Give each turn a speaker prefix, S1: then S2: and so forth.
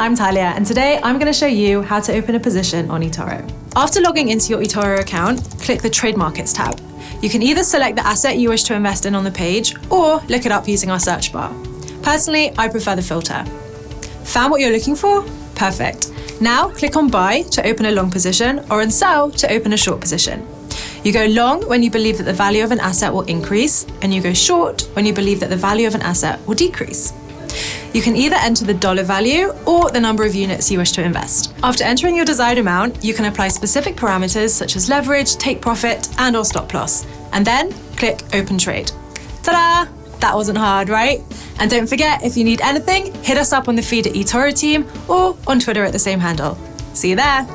S1: I'm Talia, and today I'm going to show you how to open a position on eToro. After logging into your eToro account, click the Trade Markets tab. You can either select the asset you wish to invest in on the page or look it up using our search bar. Personally, I prefer the filter. Found what you're looking for? Perfect. Now click on Buy to open a long position or on Sell to open a short position. You go long when you believe that the value of an asset will increase, and you go short when you believe that the value of an asset will decrease. You can either enter the dollar value or the number of units you wish to invest. After entering your desired amount, you can apply specific parameters such as leverage, take profit, and/or stop loss, and then click Open Trade. Ta-da! That wasn't hard, right? And don't forget, if you need anything, hit us up on the feed at eToro team or on Twitter at the same handle. See you there!